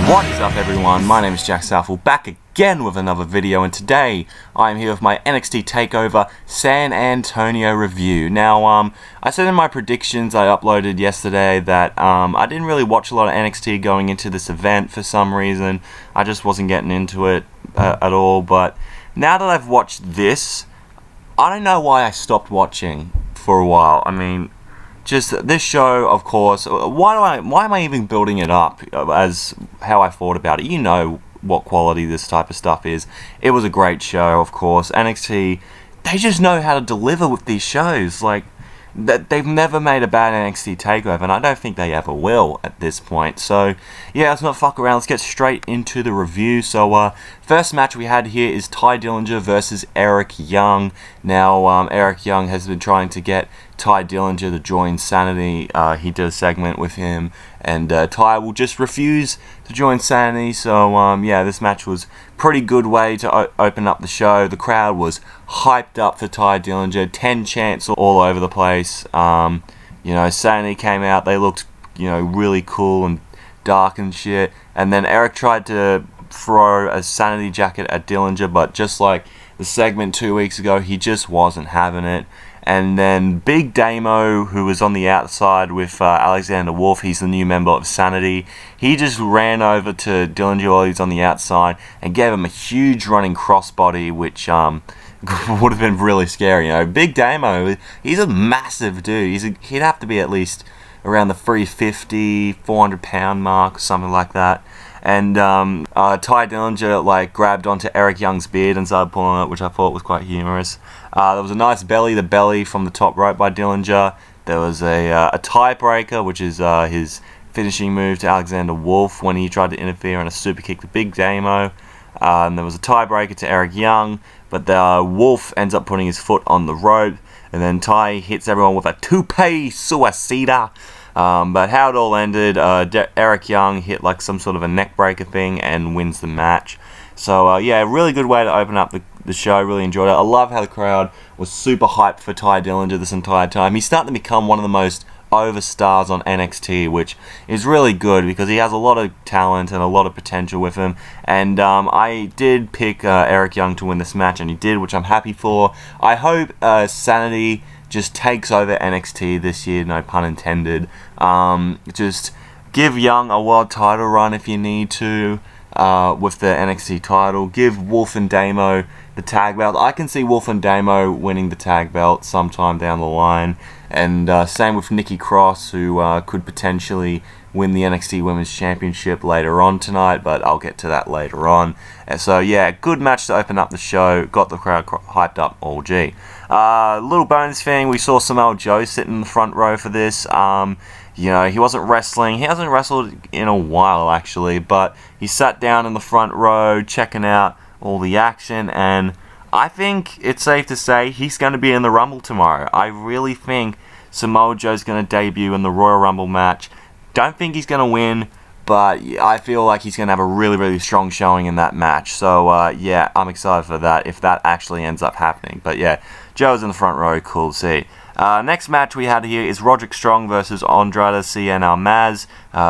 What is up everyone, my name is Jack Southall, back again with another video, and today I am here with my NXT TakeOver San Antonio review. Now, I said in my predictions I uploaded yesterday that I didn't really watch a lot of NXT going into this event for some reason. I just wasn't getting into it at all, but now that I've watched this, I don't know why I stopped watching for a while. I mean, just this show, of course, why am I even building it up as how I thought about it? You know what quality this type of stuff is. It was a great show, of course. NXT, they just know how to deliver with these shows. Like, they've never made a bad NXT TakeOver, and I don't think they ever will at this point. So, yeah, let's not fuck around. Let's get straight into the review. So, first match we had here is Tye Dillinger versus Eric Young. Now, Eric Young has been trying to get Tye Dillinger to join Sanity. He did a segment with him, and Tye will just refuse to join Sanity. So, yeah, this match was pretty good way to open up the show. The crowd was hyped up for Tye Dillinger. 10 chants all over the place. You know, Sanity came out. They looked, you know, really cool and dark and shit. And then Eric tried to throw a Sanity jacket at Dillinger, but just like the segment 2 weeks ago, he just wasn't having it. And then Big Damo, who was on the outside with Alexander Wolfe, he's the new member of Sanity, he just ran over to Dillinger while he was on the outside and gave him a huge running crossbody, which would have been really scary. You know, Big Damo, he's a massive dude. He'd have to be at least around the 350, 400 pound mark, something like that. And Tye Dillinger like grabbed onto Eric Young's beard and started pulling it, which I thought was quite humorous. There was a nice the belly from the top rope by Dillinger. There was a tiebreaker, which is his finishing move to Alexander Wolfe when he tried to interfere and a super kick to Big Damo. And there was a tiebreaker to Eric Young, but Wolfe ends up putting his foot on the rope, and then Tye hits everyone with a tope suicida. But how it all ended, Eric Young hit like some sort of a neck breaker thing and wins the match. So yeah, really good way to open up the show. Really enjoyed it. I love how the crowd was super hyped for Tye Dillinger this entire time. He's starting to become one of the most over stars on NXT, which is really good because he has a lot of talent and a lot of potential with him. And I did pick Eric Young to win this match, and he did, which I'm happy for. I hope Sanity just takes over NXT this year, no pun intended. Just give Young a world title run if you need to with the NXT title. Give Wolfe and Damo the tag belt. I can see Wolfe and Damo winning the tag belt sometime down the line. And same with Nikki Cross, who could potentially win the NXT Women's Championship later on tonight, but I'll get to that later on. So yeah, good match to open up the show. Got the crowd hyped up. Oh gee. Little bonus thing, we saw Samoa Joe sitting in the front row for this. You know, he wasn't wrestling. He hasn't wrestled in a while actually, but he sat down in the front row checking out all the action, and I think it's safe to say he's going to be in the Rumble tomorrow. I really think Samoa Joe's going to debut in the Royal Rumble match. Don't think he's going to win, but I feel like he's going to have a really, really strong showing in that match. So, yeah, I'm excited for that if that actually ends up happening. But, yeah, Joe's in the front row. Cool to see. Next match we had here is Roderick Strong versus Andrade, Cien, Almas.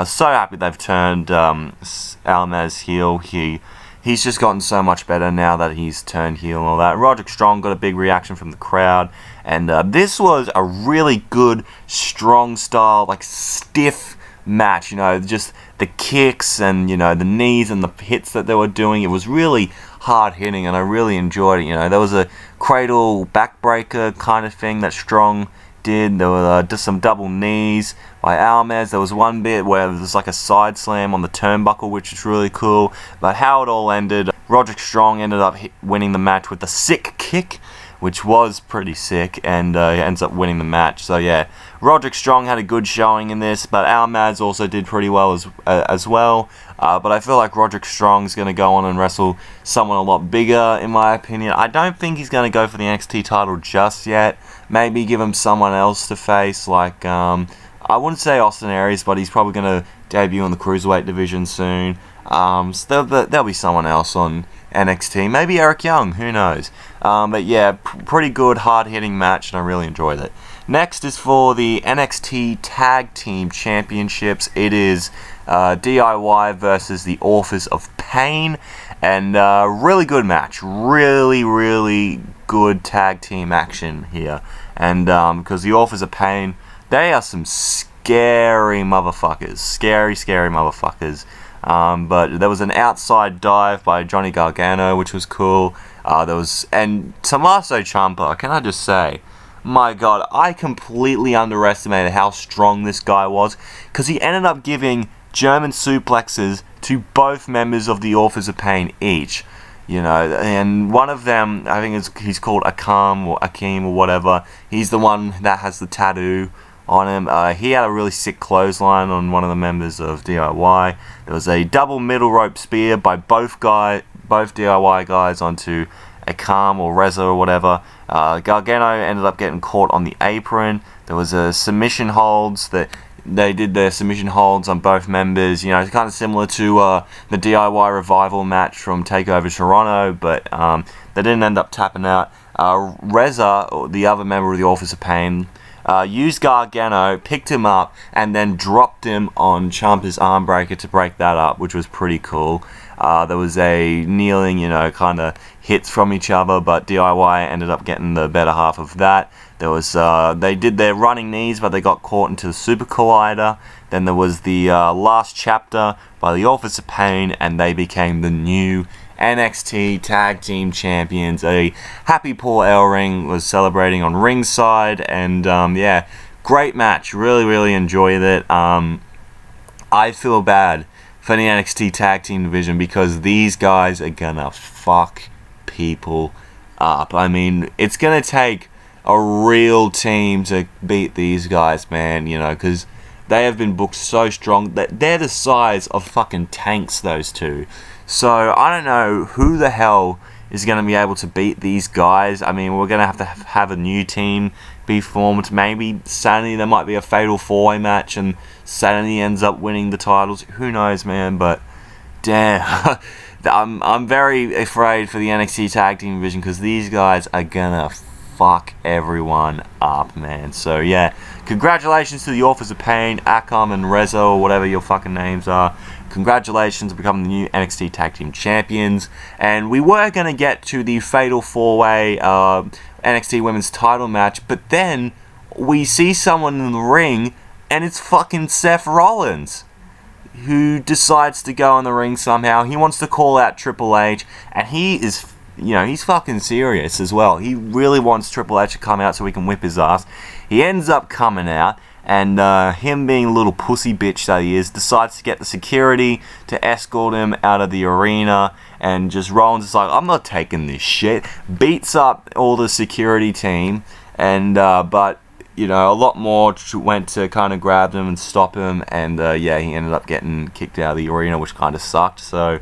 So happy they've turned Almas heel. He's just gotten so much better now that he's turned heel and all that. Roderick Strong got a big reaction from the crowd. And this was a really good, strong style, like stiff match. You know, just the kicks and, you know, the knees and the hits that they were doing. It was really hard hitting and I really enjoyed it. You know, there was a cradle backbreaker kind of thing that Strong did. There were just some double knees by Almas. There was one bit where there was like a side slam on the turnbuckle, which was really cool. But how it all ended, Roderick Strong ended up winning the match with a sick kick, which was pretty sick, and ends up winning the match. So yeah, Roderick Strong had a good showing in this, but Almas also did pretty well as well. But I feel like Roderick Strong's going to go on and wrestle someone a lot bigger, in my opinion. I don't think he's going to go for the NXT title just yet. Maybe give him someone else to face, like, I wouldn't say Austin Aries, but he's probably going to debut in the Cruiserweight division soon. So there'll be someone else on NXT. Maybe Eric Young, who knows. But yeah, pretty good, hard-hitting match, and I really enjoyed it. Next is for the NXT Tag Team Championships. It is DIY versus the Authors of Pain, and really good match. Really good tag team action here. And because the Authors of Pain, they are some scary motherfuckers. Scary motherfuckers. But there was an outside dive by Johnny Gargano, which was cool. And Tommaso Ciampa, can I just say, my God, I completely underestimated how strong this guy was, because he ended up giving German suplexes to both members of the Authors of Pain each. You know, and one of them, I think he's called Akeem or whatever. He's the one that has the tattoo on him. He had a really sick clothesline on one of the members of DIY. There was a double middle rope spear by both DIY guys onto Akam or Reza or whatever. Gargano ended up getting caught on the apron. There was a submission holds that they did their submission holds on both members. You know, it's kind of similar to the DIY Revival match from TakeOver Toronto, but they didn't end up tapping out. Reza, the other member of the Authors of Pain, used Gargano, picked him up, and then dropped him on Ciampa's arm breaker to break that up, which was pretty cool. There was a kneeling, you know, kind of hits from each other, but DIY ended up getting the better half of that. There was they did their running knees, but they got caught into the Super Collider. Then there was the last chapter by the Authors of Pain, and they became the new NXT Tag Team Champions. A happy Paul Ellering was celebrating on ringside, and yeah, great match. Really enjoyed it. I feel bad for the NXT Tag Team division, because these guys are gonna fuck people up. I mean, it's gonna take a real team to beat these guys, man, you know, because they have been booked so strong that they're the size of fucking tanks, those two. So I don't know who the hell is going to be able to beat these guys. I mean, we're going to have a new team be formed. Maybe Sanity, there might be a fatal 4-way match and Sanity ends up winning the titles. Who knows, man, but damn. I'm very afraid for the NXT Tag Team division, because these guys are going to fuck everyone up, man. So yeah, congratulations to the Authors of Pain, Akam and Reza, or whatever your fucking names are. Congratulations on becoming the new NXT Tag Team Champions. And we were going to get to the Fatal 4-Way NXT Women's title match, but then we see someone in the ring, and it's fucking Seth Rollins, who decides to go in the ring somehow. He wants to call out Triple H, and he is, you know, he's fucking serious as well. He really wants Triple H to come out so he can whip his ass. He ends up coming out, and him being a little pussy bitch that he is, decides to get the security to escort him out of the arena, and just Rollins is like, I'm not taking this shit. Beats up all the security team, and but, you know, a lot more went to kind of grab him and stop him, and yeah, he ended up getting kicked out of the arena, which kind of sucked. So,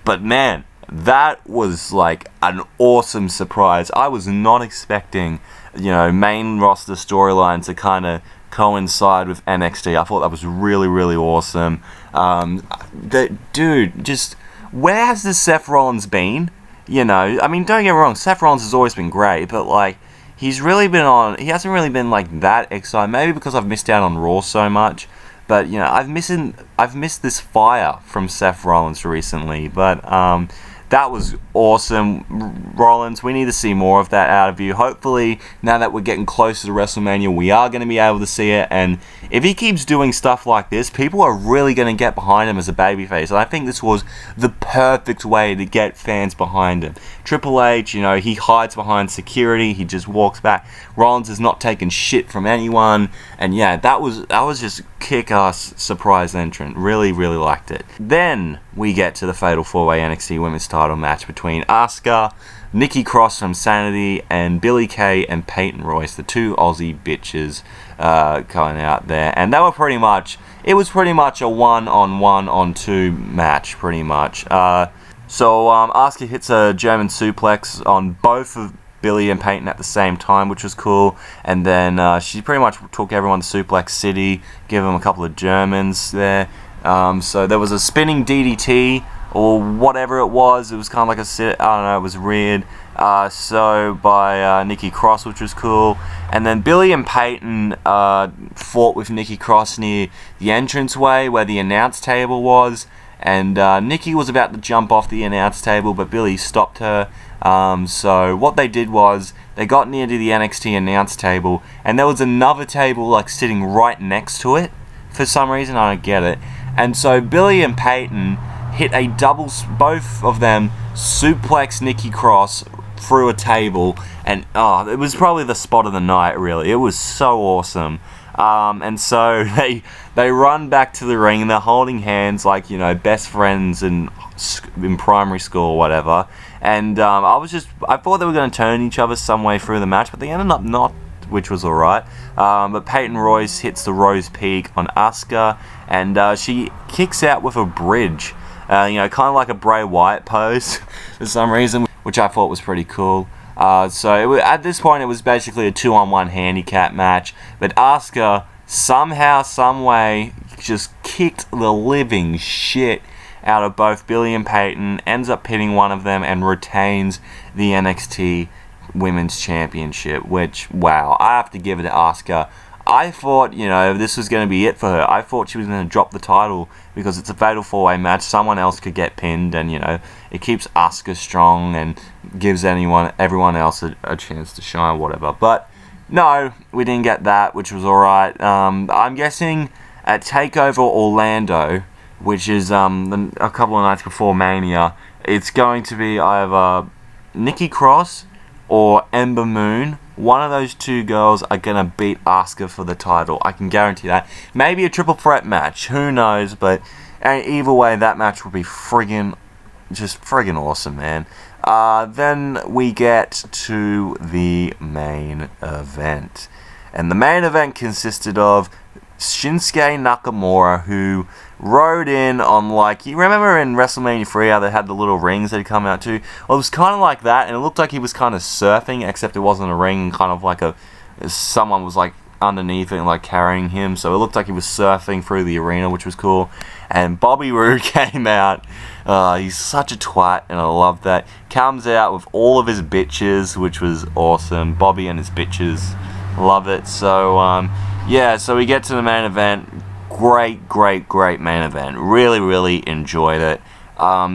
but man, that was like an awesome surprise. I was not expecting, you know, main roster storylines to kind of coincide with NXT. I thought that was really awesome. Dude, just where has this Seth Rollins been? You know, I mean, don't get me wrong, Seth Rollins has always been great, but like, he hasn't really been like that exciting. Maybe because I've missed out on Raw so much. But, you know, I've missed this fire from Seth Rollins recently. But that was awesome, Rollins. We need to see more of that out of you. Hopefully, now that we're getting closer to WrestleMania, we are going to be able to see it. And if he keeps doing stuff like this, people are really going to get behind him as a babyface. And I think this was the perfect way to get fans behind him. Triple H, you know, he hides behind security. He just walks back. Rollins is not taking shit from anyone. And yeah, that was just kick-ass surprise entrant. Really liked it. Then we get to the Fatal 4-Way NXT Women's title match between Asuka, Nikki Cross from Sanity, and Billie Kay and Peyton Royce, the two Aussie bitches going out there. And they were pretty much a 1-on-1-on-2 match, pretty much. So Asuka hits a German suplex on both of Billie and Peyton at the same time, which was cool. And then she pretty much took everyone to Suplex City, gave them a couple of Germans there. So there was a spinning DDT or whatever it was. It was kind of like a sit. I don't know. It was weird. So by Nikki Cross, which was cool. And then Billie and Peyton fought with Nikki Cross near the entranceway where the announce table was. And Nikki was about to jump off the announce table, but Billie stopped her. So what they did was they got near to the NXT announce table, and there was another table like sitting right next to it. For some reason, I don't get it. And so Billie and Peyton hit a double, both of them suplex Nikki Cross through a table, and it was probably the spot of the night, really. It was so awesome. And so they run back to the ring, and they're holding hands like, you know, best friends in primary school or whatever. And I thought they were going to turn each other some way through the match, but they ended up not, which was alright. But Peyton Royce hits the Rose Peak on Asuka, and she kicks out with a bridge. Kind of like a Bray Wyatt pose for some reason, which I thought was pretty cool. So at this point, it was basically a 2-on-1 handicap match, but Asuka somehow, someway, just kicked the living shit out of both Billie and Peyton, ends up pinning one of them, and retains the NXT Women's Championship, which, wow, I have to give it to Asuka. I thought, this was going to be it for her. I thought she was going to drop the title because it's a fatal 4-way match. Someone else could get pinned, and, it keeps Asuka strong and gives everyone else a chance to shine, whatever. But, no, we didn't get that, which was alright. I'm guessing at TakeOver Orlando, which is a couple of nights before Mania, it's going to be either Nikki Cross or Ember Moon. One of those two girls are going to beat Asuka for the title. I can guarantee that. Maybe a triple threat match. Who knows? But either way, that match will be friggin' awesome, man. Then we get to the main event. And the main event consisted of Shinsuke Nakamura, who rode in on, like, you remember in WrestleMania 3 how they had the little rings they'd come out to? Well, it was kind of like that, and it looked like he was kind of surfing, except it wasn't a ring, kind of like someone was like underneath it and like carrying him, so it looked like he was surfing through the arena, which was cool. And Bobby Roode came out. He's such a twat, and I love that. Comes out with all of his bitches, which was awesome. Bobby and his bitches, love it. So so we get to the main event. Great main event. Really enjoyed it.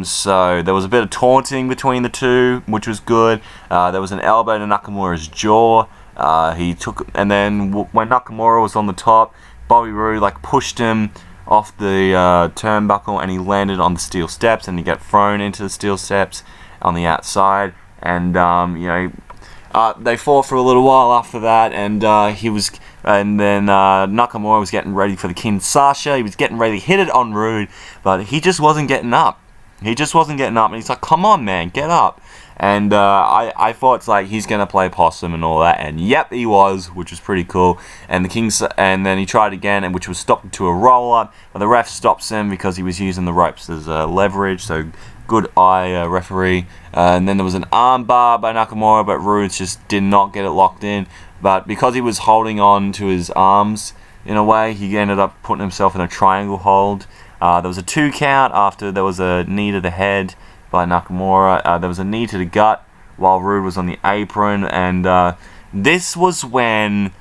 So there was a bit of taunting between the two, which was good. There was an elbow to Nakamura's jaw. And then when Nakamura was on the top, Bobby Roode pushed him off the turnbuckle, and he landed on the steel steps, and he got thrown into the steel steps on the outside. And they fought for a little while after that, and then Nakamura was getting ready for the Kinshasa. He was getting ready to hit it on Roode, but he just wasn't getting up. And he's like, "Come on, man, get up." And I thought it's like he's gonna play possum and all that, and yep, he was, which was pretty cool. And then he tried again, and which was stopped to a roll up, but the ref stops him because he was using the ropes as leverage. So good eye, referee. And then there was an arm bar by Nakamura, but Roode just did not get it locked in. But because he was holding on to his arms in a way, he ended up putting himself in a triangle hold. There was a 2 count after there was a knee to the head by Nakamura. There was a knee to the gut while Roode was on the apron. And this was when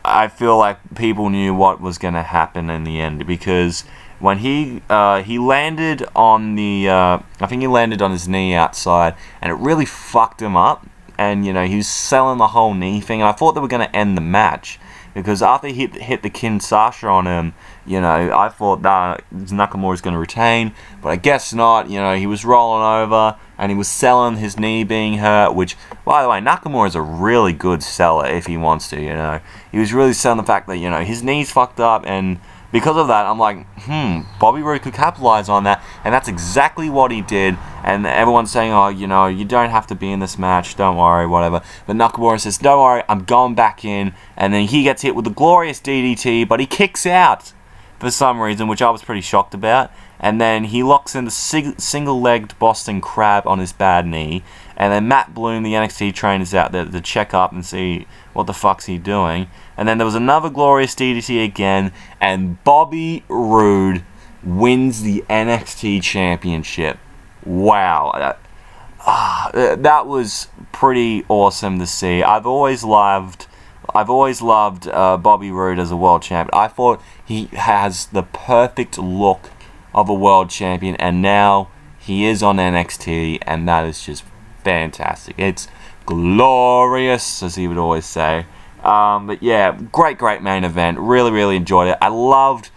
I feel like people knew what was going to happen in the end, because when he landed on I think he landed on his knee outside, and it really fucked him up. And he was selling the whole knee thing. And I thought they were going to end the match, because after he hit the Kinshasa on him, I thought that Nakamura's going to retain, but I guess not. He was rolling over, and he was selling his knee being hurt, which, by the way, Nakamura is a really good seller if he wants to. He was really selling the fact that his knee's fucked up, and because of that, I'm like, Bobby Roode could capitalize on that, and that's exactly what he did. And everyone's saying, oh, you don't have to be in this match, don't worry, whatever. But Nakamura says, don't worry, I'm going back in. And then he gets hit with the glorious DDT, but he kicks out for some reason, which I was pretty shocked about. And then he locks in the single-legged Boston Crab on his bad knee. And then Matt Bloom, the NXT trainer's out there to check up and see what the fuck's he doing. And then there was another glorious DDT again, and Bobby Roode wins the NXT Championship. wow. That was pretty awesome to see. I've always loved Bobby Roode as a world champion. I thought he has the perfect look of a world champion, and now he is on NXT, and that is just fantastic. It's glorious, as he would always say. But yeah, great main event. Really enjoyed it. I loved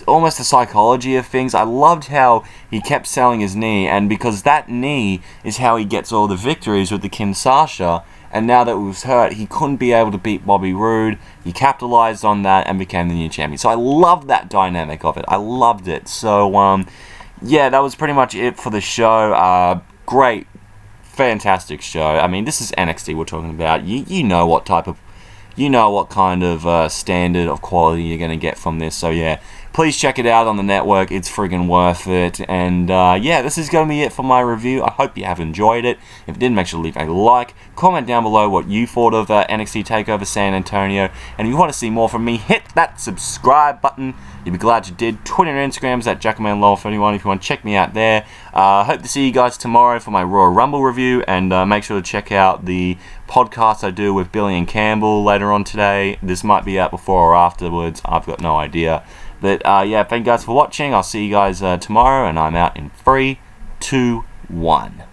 almost the psychology of things. I loved how he kept selling his knee, and because that knee is how he gets all the victories with the Kinshasa, and now that it was hurt, he couldn't be able to beat Bobby Roode. He capitalized on that and became the new champion. So I loved that dynamic of it. I loved it. So yeah, that was pretty much it for the show. Great, fantastic show. I mean, this is NXT we're talking about. You know what kind of standard of quality you're going to get from this. So yeah, please check it out on the network. It's friggin' worth it. And yeah, this is going to be it for my review. I hope you have enjoyed it. If you did, make sure to leave a like. Comment down below what you thought of NXT TakeOver San Antonio. And if you want to see more from me, hit that subscribe button. You'll be glad you did. Twitter and Instagram's at JackmanLaw31 if you want to check me out there. Hope to see you guys tomorrow for my Royal Rumble review. And make sure to check out the podcast I do with Billie and Campbell later on today. This might be out before or afterwards. I've got no idea. But yeah, thank you guys for watching. I'll see you guys tomorrow, and I'm out in 3, 2, 1.